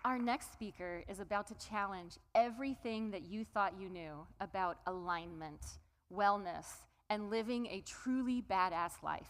Our next speaker is about to challenge everything that you thought you knew about alignment, wellness, and living a truly badass life.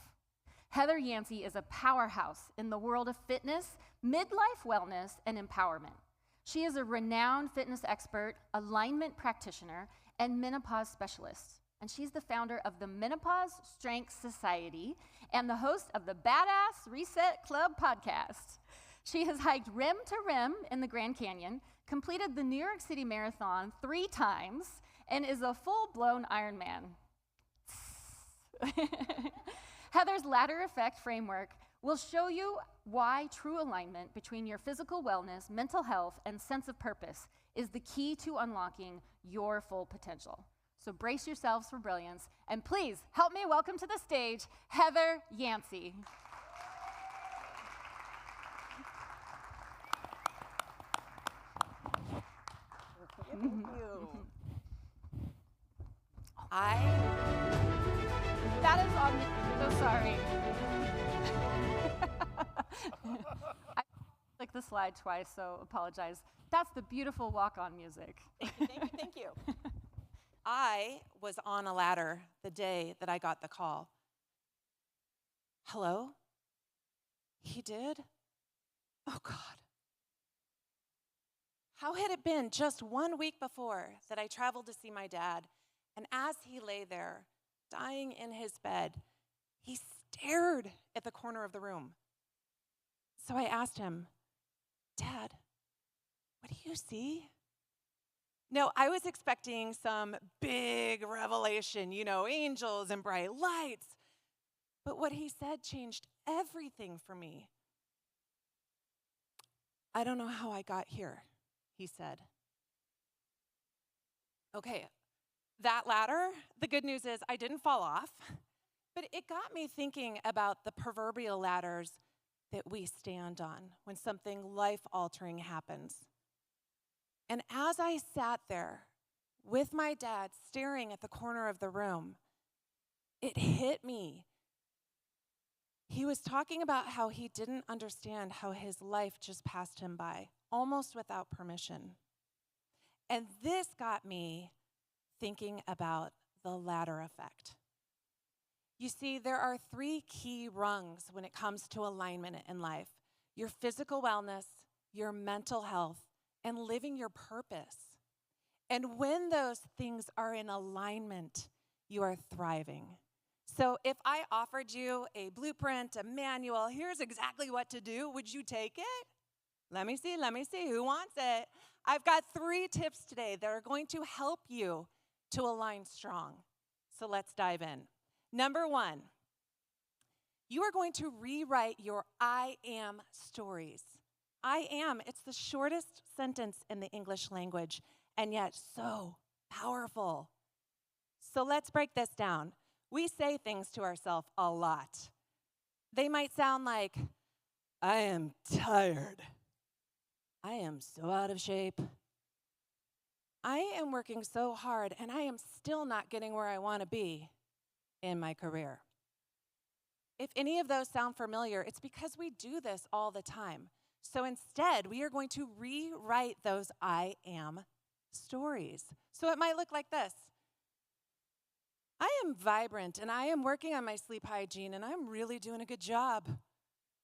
Heather Yancey is a powerhouse in the world of fitness, midlife wellness, and empowerment. She is a renowned fitness expert, alignment practitioner, and menopause specialist. And she's the founder of the Menopause Strength Society and the host of the Badass Reset Club podcast. She has hiked rim to rim in the Grand Canyon, completed the New York City Marathon 3 times, and is a full-blown Ironman. Heather's ladder effect framework will show you why true alignment between your physical wellness, mental health, and sense of purpose is the key to unlocking your full potential. So brace yourselves for brilliance, and please help me welcome to the stage Heather Yancey. Thank you. That is on me. So sorry. I clicked the slide twice, so apologize. That's the beautiful walk-on music. Thank you. I was on a ladder the day that I got the call. Hello? He did? Oh, God. How had it been just 1 week before that I traveled to see my dad, and as he lay there, dying in his bed, he stared at the corner of the room. So I asked him, Dad, what do you see? No, I was expecting some big revelation, angels and bright lights. But what he said changed everything for me. I don't know how I got here, he said. Okay, that ladder, the good news is I didn't fall off, but it got me thinking about the proverbial ladders that we stand on when something life-altering happens. And as I sat there with my dad staring at the corner of the room, it hit me. He was talking about how he didn't understand how his life just passed him by, almost without permission. And this got me thinking about the ladder effect. You see, there are 3 key rungs when it comes to alignment in life: your physical wellness, your mental health, and living your purpose. And when those things are in alignment, you are thriving. So if I offered you a blueprint, a manual, here's exactly what to do, would you take it? Let me see, who wants it? I've got 3 tips today that are going to help you to align strong. So let's dive in. Number 1, you are going to rewrite your I am stories. I am, it's the shortest sentence in the English language, and yet so powerful. So let's break this down. We say things to ourselves a lot. They might sound like, I am tired. I am so out of shape. I am working so hard, and I am still not getting where I want to be in my career. If any of those sound familiar, it's because we do this all the time. So instead, we are going to rewrite those I am stories. So it might look like this. I am vibrant, and I am working on my sleep hygiene, and I'm really doing a good job.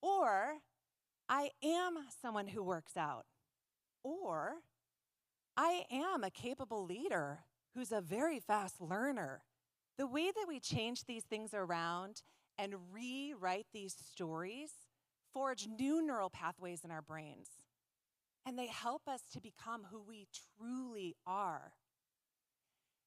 Or, I am someone who works out. Or, I am a capable leader who's a very fast learner. The way that we change these things around and rewrite these stories forge new neural pathways in our brains. And they help us to become who we truly are.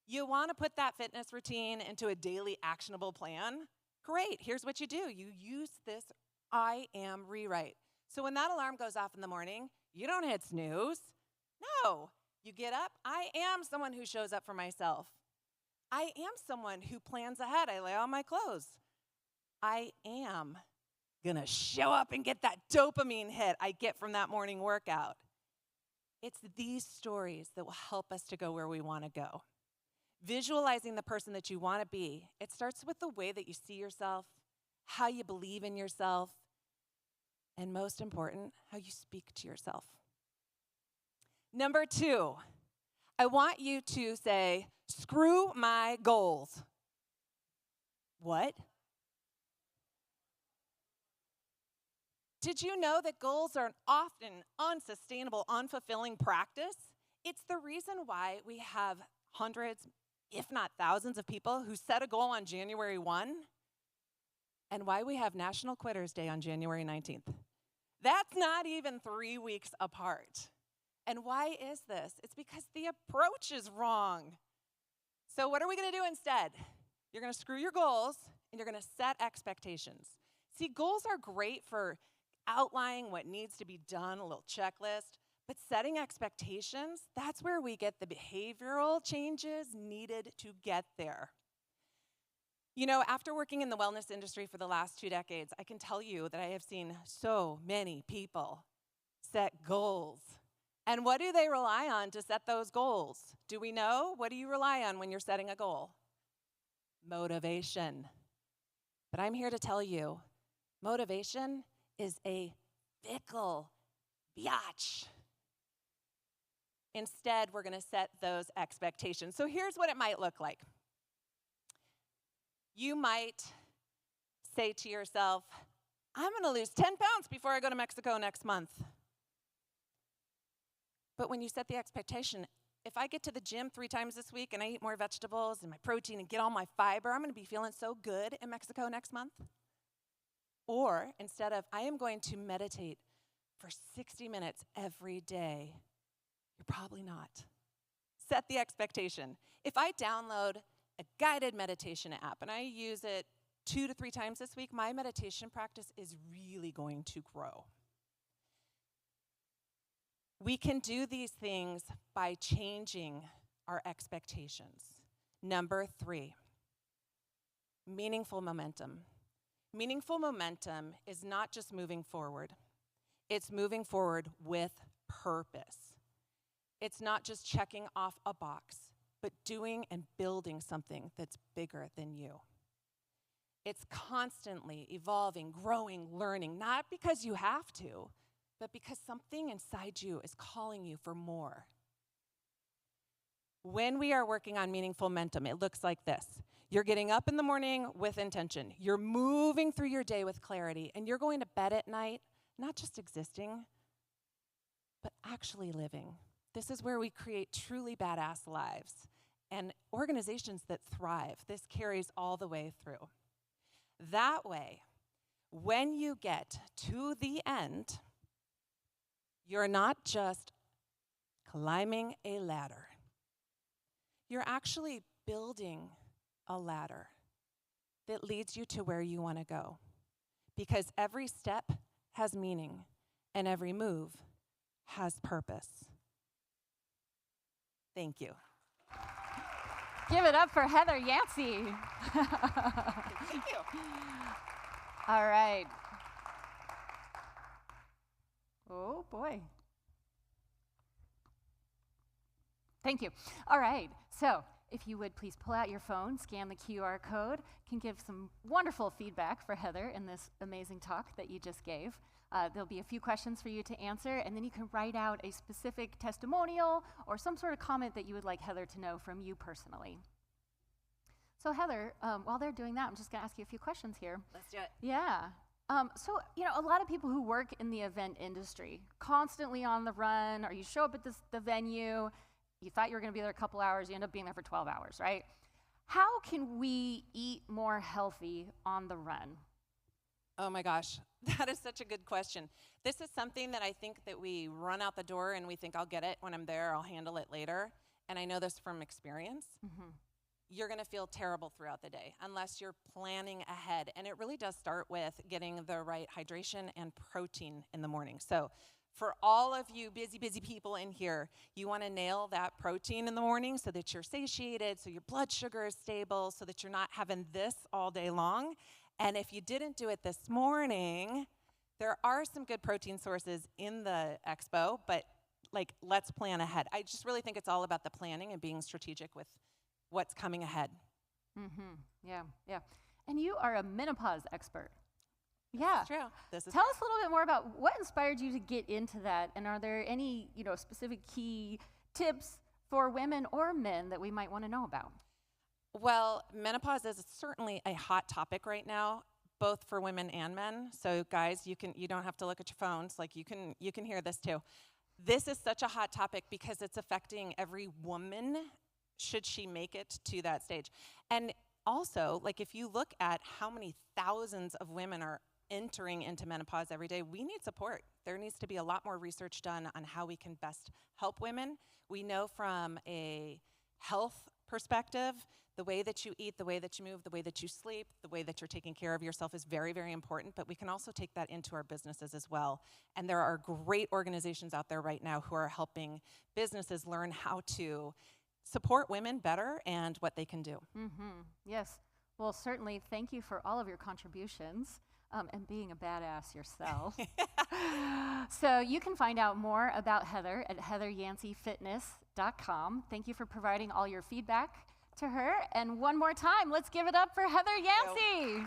You want to put that fitness routine into a daily actionable plan? Great, here's what you do. You use this I am rewrite. So when that alarm goes off in the morning, you don't hit snooze. No, you get up. I am someone who shows up for myself. I am someone who plans ahead. I lay on my clothes. I am gonna show up and get that dopamine hit I get from that morning workout. It's these stories that will help us to go where we want to go. Visualizing the person that you want to be, it starts with the way that you see yourself, how you believe in yourself, and most important, how you speak to yourself. Number 2, I want you to say, screw my goals. What? Did you know that goals are an often unsustainable, unfulfilling practice? It's the reason why we have hundreds, if not thousands of people who set a goal on January 1, and why we have National Quitters Day on January 19th. That's not even 3 weeks apart. And why is this? It's because the approach is wrong. So what are we going to do instead? You're going to screw your goals, and you're going to set expectations. See, goals are great for outlining what needs to be done, a little checklist, but setting expectations, that's where we get the behavioral changes needed to get there. You know, after working in the wellness industry for the last 2 decades, I can tell you that I have seen so many people set goals. And what do they rely on to set those goals? Do we know? What do you rely on when you're setting a goal? Motivation. But I'm here to tell you, motivation is a fickle biatch. Instead, we're going to set those expectations. So here's what it might look like. You might say to yourself, I'm going to lose 10 pounds before I go to Mexico next month. But when you set the expectation, if I get to the gym 3 times this week and I eat more vegetables and my protein and get all my fiber, I'm going to be feeling so good in Mexico next month. Or instead of, I am going to meditate for 60 minutes every day, you're probably not. Set the expectation. If I download a guided meditation app and I use it 2 to 3 times this week, my meditation practice is really going to grow. We can do these things by changing our expectations. Number 3, meaningful momentum. Meaningful momentum is not just moving forward. It's moving forward with purpose. It's not just checking off a box, but doing and building something that's bigger than you. It's constantly evolving, growing, learning, not because you have to, but because something inside you is calling you for more. When we are working on meaningful momentum, it looks like this. You're getting up in the morning with intention. You're moving through your day with clarity, and you're going to bed at night, not just existing, but actually living. This is where we create truly badass lives and organizations that thrive. This carries all the way through. That way, when you get to the end, you're not just climbing a ladder. You're actually building a ladder that leads you to where you want to go. Because every step has meaning, and every move has purpose. Thank you. Give it up for Heather Yancey. Thank you. All right. Oh, boy. Thank you. All right. So if you would please pull out your phone, scan the QR code, can give some wonderful feedback for Heather in this amazing talk that you just gave. There'll be a few questions for you to answer, and then you can write out a specific testimonial or some sort of comment that you would like Heather to know from you personally. So Heather, while they're doing that, I'm just going to ask you a few questions here. Let's do it. Yeah. So, a lot of people who work in the event industry, constantly on the run, or you show up at the venue, you thought you were going to be there a couple hours, you end up being there for 12 hours, right? How can we eat more healthy on the run? Oh my gosh, that is such a good question. This is something that I think that we run out the door and we think, I'll get it when I'm there, I'll handle it later. And I know this from experience. Mm-hmm. You're going to feel terrible throughout the day unless you're planning ahead. And it really does start with getting the right hydration and protein in the morning. So for all of you busy people in here, you want to nail that protein in the morning so that you're satiated, so your blood sugar is stable, so that you're not having this all day long. And if you didn't do it this morning, there are some good protein sources in the expo, but let's plan ahead. I just really think it's all about the planning and being strategic with what's coming ahead. Mm-hmm. Yeah. And you are a menopause expert. Yeah. It's true. This is Tell us a little bit more about what inspired you to get into that, and are there any, specific key tips for women or men that we might want to know about? Well, menopause is certainly a hot topic right now, both for women and men. So guys, you don't have to look at your phones, like you can hear this too. This is such a hot topic because it's affecting every woman should she make it to that stage. And also, like if you look at how many thousands of women are entering into menopause every day, we need support. There needs to be a lot more research done on how we can best help women. We know from a health perspective, the way that you eat, the way that you move, the way that you sleep, the way that you're taking care of yourself is very, very important, but we can also take that into our businesses as well. And there are great organizations out there right now who are helping businesses learn how to support women better and what they can do. Mm-hmm. Yes. Well, certainly thank you for all of your contributions and being a badass yourself. So you can find out more about Heather at heatheryanceyfitness.com. Thank you for providing all your feedback to her. And one more time, let's give it up for Heather Yancey.